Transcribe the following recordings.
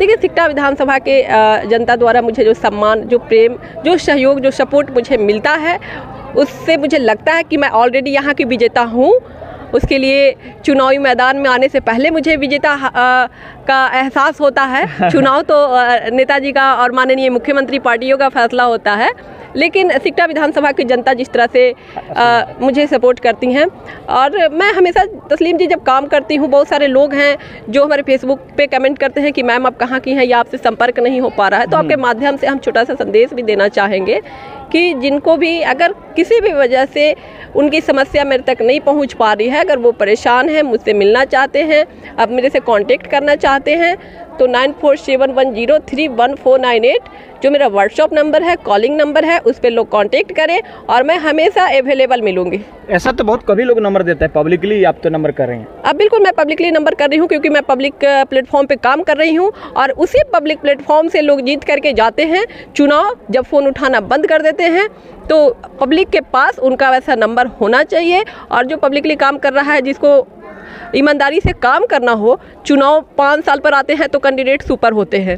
देखिए, सिकटा विधानसभा के जनता द्वारा मुझे जो सम्मान, जो प्रेम, जो सहयोग, जो सपोर्ट मुझे मिलता है, उससे मुझे लगता है कि मैं ऑलरेडी यहाँ की विजेता हूँ। उसके लिए चुनावी मैदान में आने से पहले मुझे विजेता का एहसास होता है। चुनाव तो नेताजी का और माननीय मुख्यमंत्री पार्टियों का फैसला होता है, लेकिन सिकटा विधानसभा की जनता जिस तरह से मुझे सपोर्ट करती हैं, और मैं हमेशा तस्लीम जी जब काम करती हूँ, बहुत सारे लोग हैं जो हमारे फेसबुक पे कमेंट करते हैं कि मैम आप कहाँ की हैं या आपसे संपर्क नहीं हो पा रहा है। तो आपके माध्यम से हम छोटा सा संदेश भी देना चाहेंगे कि जिनको भी अगर किसी भी वजह से उनकी समस्या मेरे तक नहीं पहुंच पा रही है, अगर वो परेशान हैं, मुझसे मिलना चाहते हैं, अब मेरे से कांटेक्ट करना चाहते हैं, तो 9471031498 जो मेरा व्हाट्सएप नंबर है, कॉलिंग नंबर है, उस पर लोग कांटेक्ट करें और मैं हमेशा अवेलेबल मिलूंगी। ऐसा तो बहुत कभी लोग नंबर देते हैं, पब्लिकली आप तो नंबर कर रहे हैं। अब बिल्कुल मैं पब्लिकली नंबर कर रही हूँ, क्योंकि मैं पब्लिक प्लेटफॉर्म पे काम कर रही हूँ और उसी पब्लिक प्लेटफॉर्म से लोग जीत करके जाते हैं। चुनाव जब फ़ोन उठाना बंद कर देते हैं तो पब्लिक के पास उनका वैसा नंबर होना चाहिए, और जो पब्लिकली काम कर रहा है, जिसको ईमानदारी से काम करना हो, चुनाव 5 साल पर आते हैं तो कैंडिडेट सुपर होते हैं,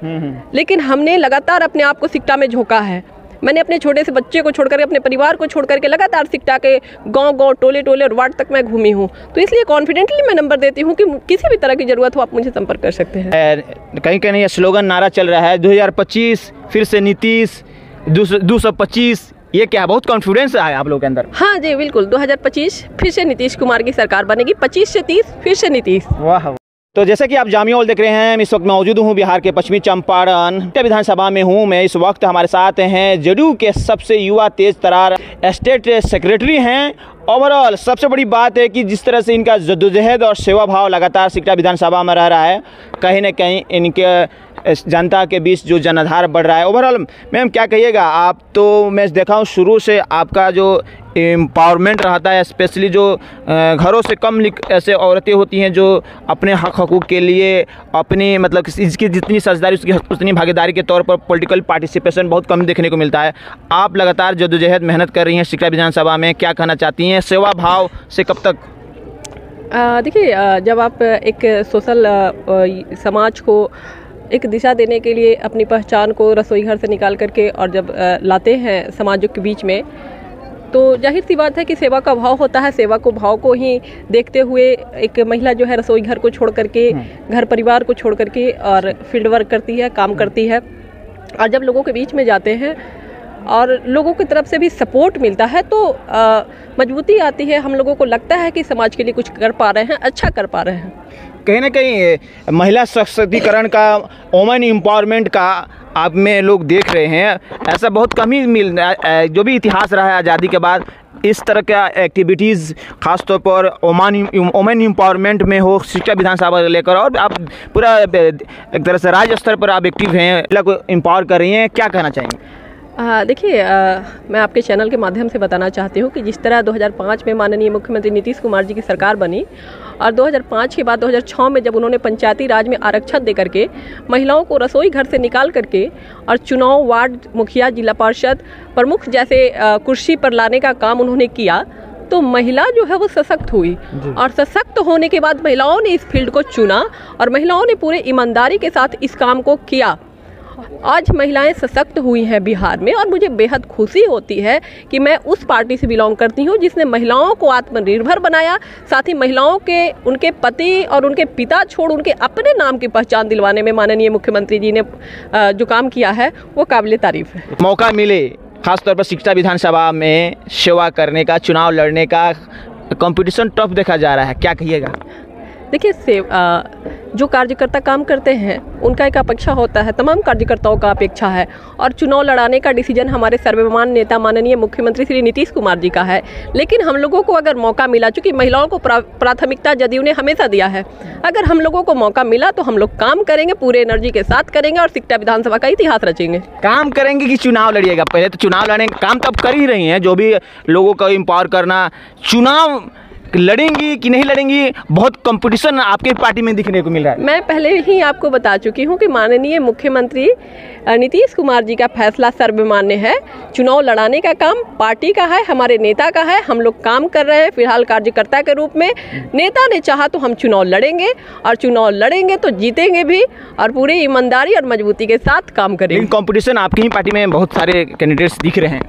लेकिन हमने लगातार अपने आप को सिकटा में झोंका है। मैंने अपने छोटे से बच्चे को छोड़कर, अपने परिवार को छोड़कर के लगातार सिकटा के गांव-गांव, टोले-टोले और वार्ड तक मैं घूमी हूं, तो इसलिए कॉन्फिडेंटली मैं नंबर देती हूं कि किसी भी तरह की ज़रूरत हो आप मुझे संपर्क कर सकते हैं। कहीं कहीं स्लोगन नारा चल रहा है 2025 फिर से नीतीश 225, ये क्या बहुत कॉन्फिडेंस है आप लोगों के अंदर? हाँ जी बिल्कुल, 2025 फिर से नीतीश कुमार की सरकार बनेगी, 25 से 30 फिर से नीतीश। वाह। तो जैसे कि आप जामिया हॉल देख रहे हैं, इस वक्त मौजूद हूँ बिहार के पश्चिमी चंपारण विधानसभा में हूँ मैं। इस वक्त हमारे साथ हैं जदयू के सबसे युवा तेज तरार स्टेट सेक्रेटरी हैं। ओवरऑल सबसे बड़ी बात है कि जिस तरह से इनका जद्दोजहद और सेवा भाव लगातार सिकटा विधानसभा में रह रहा है, कहीं ना कहीं इनके जनता के बीच जो जनाधार बढ़ रहा है। ओवरऑल मैम क्या कहिएगा आप? तो मैं देखा हूँ शुरू से आपका जो एम्पावरमेंट रहता है, स्पेशली जो घरों से कम ऐसे औरतें होती हैं जो अपने हक हकूक़ के लिए अपनी मतलब इसकी जितनी साझेदारी उसकी उतनी भागीदारी के तौर पर पॉलिटिकल पार्टिसिपेशन बहुत कम देखने को मिलता है। आप लगातार जद्दोजहद मेहनत कर रही हैं सिकटा विधानसभा में, क्या कहना चाहती हैं? सेवा भाव से कब तक? देखिए, जब आप एक सोशल समाज को एक दिशा देने के लिए अपनी पहचान को रसोई घर से निकाल करके और जब लाते हैं समाजों के बीच में, तो जाहिर सी बात है कि सेवा का भाव होता है। सेवा को भाव को ही देखते हुए एक महिला जो है रसोई घर को छोड़ करके, घर परिवार को छोड़ करके और फील्ड वर्क करती है, काम करती है, और जब लोगों के बीच में जाते हैं और लोगों की तरफ से भी सपोर्ट मिलता है तो मजबूती आती है। हम लोगों को लगता है कि समाज के लिए कुछ कर पा रहे हैं, अच्छा कर पा रहे हैं। कहीं ना कहीं महिला सशक्तिकरण का, वुमेन एम्पावरमेंट का आप में लोग देख रहे हैं, ऐसा बहुत कम ही जो भी इतिहास रहा है आज़ादी के बाद, इस तरह का एक्टिविटीज़ खासतौर पर वुमेन एम्पावरमेंट में हो, सिकटा विधानसभा लेकर, और आप पूरा एक तरह से राज्य स्तर पर आप एक्टिव हैं, को एम्पावर कर रही हैं, क्या कहना चाहेंगे? देखिए, मैं आपके चैनल के माध्यम से बताना चाहती हूँ कि जिस तरह 2005 में माननीय मुख्यमंत्री नीतीश कुमार जी की सरकार बनी और 2005 के बाद 2006 में जब उन्होंने पंचायती राज में आरक्षण दे करके महिलाओं को रसोई घर से निकाल करके और चुनाव, वार्ड मुखिया, जिला पार्षद प्रमुख जैसे कुर्सी पर लाने का काम उन्होंने किया, तो महिला जो है वो सशक्त हुई, और सशक्त होने के बाद महिलाओं ने इस फील्ड को चुना और महिलाओं ने पूरे ईमानदारी के साथ इस काम को किया। आज महिलाएं सशक्त हुई हैं बिहार में, और मुझे बेहद खुशी होती है कि मैं उस पार्टी से बिलोंग करती हूं जिसने महिलाओं को आत्मनिर्भर बनाया, साथ ही महिलाओं के उनके पति और उनके पिता छोड़ उनके अपने नाम की पहचान दिलवाने में माननीय मुख्यमंत्री जी ने जो काम किया है वो काबिले तारीफ है। मौका मिले खासतौर पर सिकटा विधानसभा में सेवा करने का, चुनाव लड़ने का, कंपटीशन टफ देखा जा रहा है, क्या कहिएगा? देखिए, जो कार्यकर्ता काम करते हैं उनका एक अपेक्षा होता है, तमाम कार्यकर्ताओं का अपेक्षा है, और चुनाव लड़ाने का डिसीजन हमारे सर्वमान्य नेता माननीय मुख्यमंत्री श्री नीतीश कुमार जी का है। लेकिन हम लोगों को अगर मौका मिला, चूंकि महिलाओं को प्राथमिकता जदयू ने हमेशा दिया है, अगर हम लोगों को मौका मिला तो हम लोग काम करेंगे, पूरे एनर्जी के साथ करेंगे और सिकटा विधानसभा का इतिहास रचेंगे। काम करेंगे कि चुनाव लड़िएगा? पहले तो चुनाव लड़ने का काम तो आप कर ही रही हैं, जो भी लोगों को एम्पावर करना, चुनाव लड़ेंगी कि नहीं लड़ेंगी? बहुत कंपटीशन आपके पार्टी में दिखने को मिल रहा है। मैं पहले ही आपको बता चुकी हूँ कि माननीय मुख्यमंत्री नीतीश कुमार जी का फैसला सर्वमान्य है। चुनाव लड़ाने का काम पार्टी का है, हमारे नेता का है। हम लोग काम कर रहे हैं फिलहाल कार्यकर्ता के रूप में। नेता ने चाहा तो हम चुनाव लड़ेंगे और चुनाव लड़ेंगे तो जीतेंगे भी और पूरी ईमानदारी और मजबूती के साथ काम करेंगे। लेकिन कंपटीशन आपकी ही पार्टी में बहुत सारे कैंडिडेट्स दिख रहे हैं।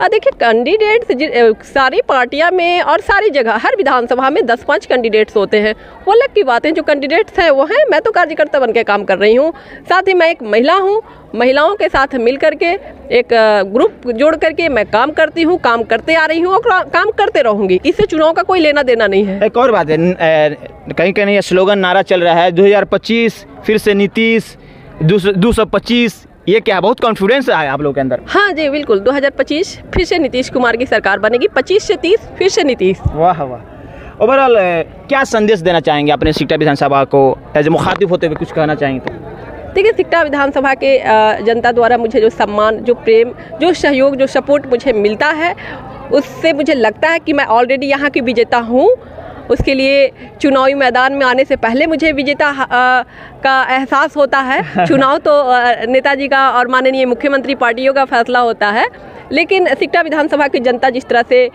देखिए, कैंडिडेट्स सारी पार्टियां में और सारी जगह हर विधानसभा में 10-5 कैंडिडेट्स होते हैं, वो अलग की बात है। जो कैंडिडेट्स हैं वो हैं, मैं तो कार्यकर्ता बन के काम कर रही हूँ। साथ ही मैं एक महिला हूँ, महिलाओं के साथ मिल करके एक ग्रुप जोड़ करके मैं काम करती हूँ, काम करते आ रही हूँ और काम करते रहूँगी। इससे चुनाव का कोई लेना देना नहीं है। एक और बात है, कहीं कहीं स्लोगन नारा चल रहा है 2025 फिर से नीतीश 225, ये क्या बहुत कॉन्फिडेंस है आप लोगों के अंदर? हाँ जी बिल्कुल, 2025 फिर से नीतीश कुमार की सरकार बनेगी, 25 से 30 फिर से नीतीश। वाह वाह। ओवरऑल क्या संदेश देना चाहेंगे अपने सिकटा विधानसभा को एज मुखातिब होते हुए? कुछ कहना चाहेंगे तो? देखिए, सिकटा विधानसभा के जनता द्वारा मुझे जो सम्मान, जो प्रेम, जो सहयोग, जो सपोर्ट मुझे मिलता है, उससे मुझे लगता है कि मैं ऑलरेडी यहाँ की विजेता हूँ। उसके लिए चुनावी मैदान में आने से पहले मुझे विजेता का एहसास होता है। चुनाव तो नेताजी का और माननीय मुख्यमंत्री पार्टियों का फैसला होता है, लेकिन सिकटा विधानसभा की जनता जिस तरह से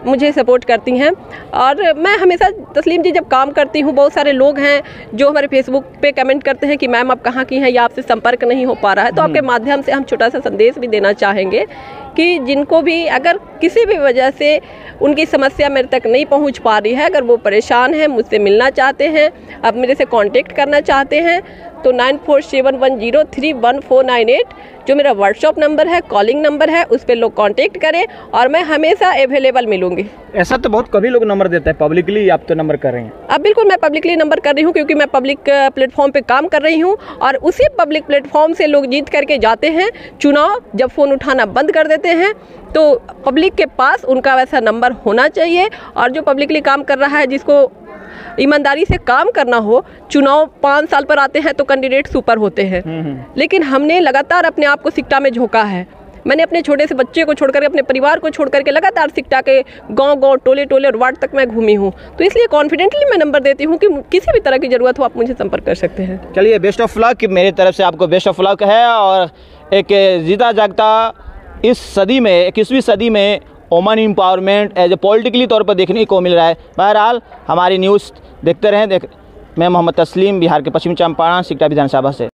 मुझे सपोर्ट करती हैं और मैं हमेशा तस्लीम जी जब काम करती हूँ, बहुत सारे लोग हैं जो हमारे फेसबुक पे कमेंट करते हैं कि मैम आप कहाँ की हैं या आपसे संपर्क नहीं हो पा रहा है। तो आपके माध्यम से हम छोटा सा संदेश भी देना चाहेंगे कि जिनको भी अगर किसी भी वजह से उनकी समस्या मेरे तक नहीं पहुंच पा रही है, अगर वो परेशान हैं, मुझसे मिलना चाहते हैं, अब मेरे से कांटेक्ट करना चाहते हैं, तो 9471031498 जो मेरा व्हाट्सएप नंबर है, कॉलिंग नंबर है, उस पर लोग कांटेक्ट करें और मैं हमेशा अवेलेबल मिलूंगी। ऐसा तो बहुत कभी लोग नंबर देते हैं, पब्लिकली आप तो नंबर कर रही हैं। अब बिल्कुल मैं पब्लिकली नंबर कर रही हूँ क्योंकि मैं पब्लिक प्लेटफॉर्म पे काम कर रही हूँ और उसी पब्लिक प्लेटफॉर्म से लोग जीत करके जाते हैं। चुनाव जब फ़ोन उठाना बंद कर देते हैं तो पब्लिक के पास उनका वैसा नंबर होना चाहिए और जो पब्लिकली काम कर रहा है, जिसको ईमानदारी से काम करना हो, चुनाव 5 साल पर आते हैं तो कैंडिडेट सुपर होते हैं, लेकिन हमने लगातार अपने आप को सिकटा में झोंका है। मैंने अपने छोटे से बच्चे को छोड़कर, अपने परिवार को छोड़ करके लगातार सिकटा के गांव-गांव, टोले-टोले और वार्ड तक मैं घूमी हूं। तो इसलिए कॉन्फिडेंटली मैं नंबर देती हूं कि किसी भी तरह की ज़रूरत हो आप मुझे संपर्क कर सकते हैं। चलिए, बेस्ट ऑफ लक। मेरी तरफ से आपको बेस्ट ऑफ लक है और एक जीता जागता इस सदी में, 21वीं सदी में woman empowerment as a politically तौर पर देखने को मिल रहा है। बहरहाल हमारी न्यूज़ देखते रहें। मैं मोहम्मद तस्लीम, बिहार के पश्चिमी चंपारण सिकटा विधानसभा से।